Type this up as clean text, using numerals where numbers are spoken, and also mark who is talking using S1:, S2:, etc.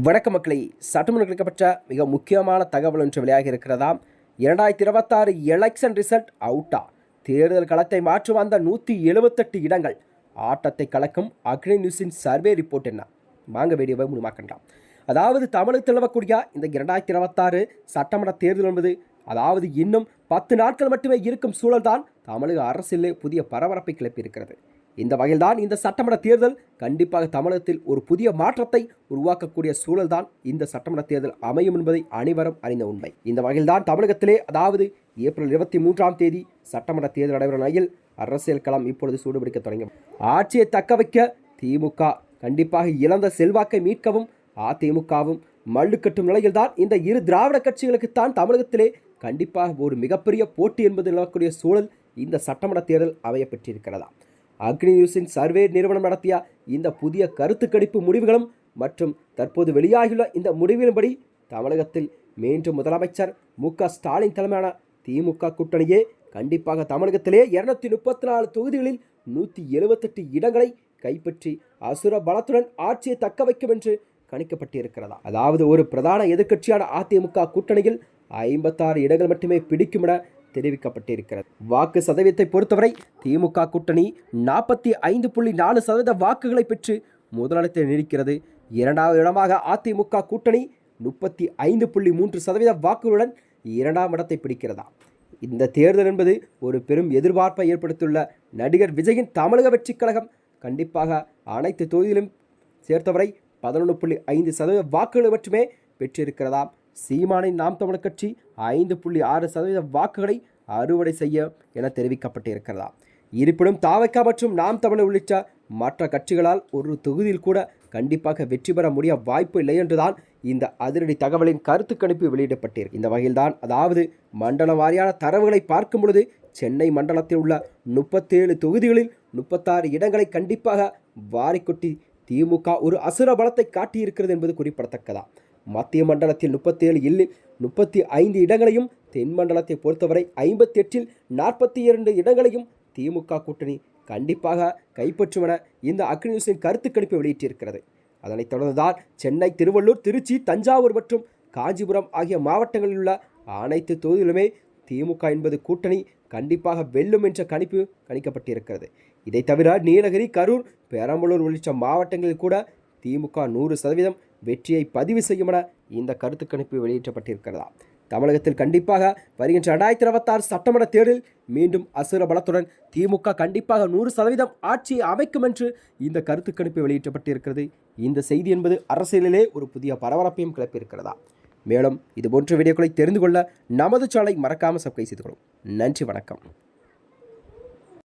S1: வணக்க மக்களை சட்டமன்றப்பட்ட மிக முக்கியமான தகவல் ஒன்று வெளியாக இருக்கிறதாம். 2026 எலெக்ஷன் ரிசல்ட் அவுட்டா? தேர்தல் களத்தை மாற்றும் அந்த 178 இடங்கள் ஆட்டத்தை கலக்கும் அக்னி நியூஸின் சர்வே ரிப்போர்ட் என்ன? வாங்க வீடியோவை முழுமாக்கலாம். அதாவது தமிழகத்தில் நிலவக்கூடிய இந்த 2026 சட்டமன்ற தேர்தல் என்பது இன்னும் 10 நாட்கள் மட்டுமே இருக்கும் சூழல்தான் தமிழக அரசியலே புதிய பரபரப்பை கிளப்பியிருக்கிறது. இந்த வகையில்தான் இந்த சட்டமன்ற தேர்தல் கண்டிப்பாக தமிழகத்தில் ஒரு புதிய மாற்றத்தை உருவாக்கக்கூடிய சூழல்தான் இந்த சட்டமன்ற தேர்தல் அமையும் என்பதை அனைவரும் அறிந்த உண்மை. இந்த வகையில்தான் தமிழகத்திலே ஏப்ரல் 23ஆம் தேதி சட்டமன்ற தேர்தல் நடைபெறும் நிலையில் அரசியல் களம் இப்பொழுது சூடுபிடிக்க தொடங்கும். ஆட்சியை தக்க வைக்க திமுக கண்டிப்பாக இழந்த செல்வாக்கை மீட்கவும் அதிமுகவும் மல்லுக்கட்டும் நிலையில்தான் இந்த இரு திராவிட கட்சிகளுக்குத்தான் தமிழகத்திலே கண்டிப்பாக ஒரு மிகப்பெரிய போட்டி என்பது நிலவக்கூடிய சூழல் இந்த சட்டமன்ற தேர்தல் அமையப்பெற்றிருக்கிறதா. அக்னி நியூஸின் சர்வே நிறுவனம் நடத்திய இந்த புதிய கருத்து கணிப்பு முடிவுகளும் மற்றும் தற்போது வெளியாகியுள்ள இந்த முடிவின்படி தமிழகத்தில் மீண்டும் முதலமைச்சர் மு.க.ஸ்டாலின் தலைமையான திமுக கூட்டணியே கண்டிப்பாக தமிழகத்திலே 234 தொகுதிகளில் 178 இடங்களை கைப்பற்றி அசுர பலத்துடன் ஆட்சியை தக்க வைக்கும் என்று கணிக்கப்பட்டிருக்கிறதா. அதாவது ஒரு பிரதான எதிர்க்கட்சியான அதிமுக கூட்டணியில் 56 இடங்கள் மட்டுமே பிடிக்கும் என தெரிவிக்கப்பட்டிருக்கிறது. வாக்கு சதவீதத்தை பொறுத்தவரை திமுக கூட்டணி 45.4% வாக்குகளை பெற்று முதலிடத்தில் நீடிக்கிறது. இரண்டாவது இடமாக அதிமுக கூட்டணி 35.3% வாக்குகளுடன் இரண்டாம் இடத்தை பிடிக்கிறதா. இந்த தேர்தல் என்பது ஒரு பெரும் எதிர்பார்ப்பை ஏற்படுத்தியுள்ள நடிகர் விஜயின் தமிழக வெற்றிக் கழகம் கண்டிப்பாக அனைத்து தொகுதியிலும் சேர்த்தவரை 11.5% வாக்குகளை மட்டுமே பெற்றிருக்கிறதாம். சீமானின் நாம் தமிழர் கட்சி 5.6% வாக்குகளை அறுவடை செய்ய என தெரிவிக்கப்பட்டிருக்கிறதா. இருப்பினும் தாவக மற்றும் நாம் தமிழர் உள்ளிட்ட மற்ற கட்சிகளால் ஒரு தொகுதியில் கூட கண்டிப்பாக வெற்றி பெற முடிய வாய்ப்பு இல்லை என்றுதான் இந்த அதிரடி தகவலின் கருத்து கணிப்பு வெளியிடப்பட்டிருக்கு. இந்த வகையில்தான் மண்டல வாரியான தரவுகளை பார்க்கும் பொழுது சென்னை மண்டலத்தில் உள்ள 37 தொகுதிகளில் 36 இடங்களை கண்டிப்பாக வாரிக்கொட்டி திமுக ஒரு அசுர பலத்தை காட்டியிருக்கிறது என்பது குறிப்பிடத்தக்கதா. மத்திய மண்டலத்தில் 37 இல்லில் 35 இடங்களையும், தென் மண்டலத்தை பொறுத்தவரை 58இல் 42 இடங்களையும் திமுக கூட்டணி கண்டிப்பாக கைப்பற்றும் என இந்த அக்னி நியூஸின் கருத்து கணிப்பு வெளியிட்டிருக்கிறது. அதனைத் தொடர்ந்துதான் சென்னை, திருவள்ளூர், திருச்சி, தஞ்சாவூர் மற்றும் காஞ்சிபுரம் ஆகிய மாவட்டங்களில் உள்ள அனைத்து தொகுதிகளுமே திமுக என்பது கூட்டணி கண்டிப்பாக வெல்லும் என்ற கணிப்பு கணிக்கப்பட்டிருக்கிறது. இதை தவிர நீலகிரி, கரூர், பெரம்பலூர் உள்ளிட்ட மாவட்டங்களில் கூட திமுக 100% வெற்றியை பதிவு செய்யும் என இந்த கருத்து கணிப்பு வெளியிடப்பட்டிருக்கிறதா. தமிழகத்தில் கண்டிப்பாக வருகின்ற 2026 சட்டமன்ற தேர்தலில் மீண்டும் அசுர பலத்துடன் திமுக கண்டிப்பாக 100% ஆட்சியை அமைக்கும் என்று இந்த கருத்து கணிப்பு வெளியிடப்பட்டிருக்கிறது. இந்த செய்தி என்பது அரசியலிலே ஒரு புதிய பரபரப்பையும் கிளப்பியிருக்கிறதா. மேலும் இதுபோன்ற வீடியோக்களை தெரிந்து கொள்ள நமது சேனலை மறக்காமல் சப்ஸ்கிரைப் செய்து கொள்ளும். நன்றி, வணக்கம்.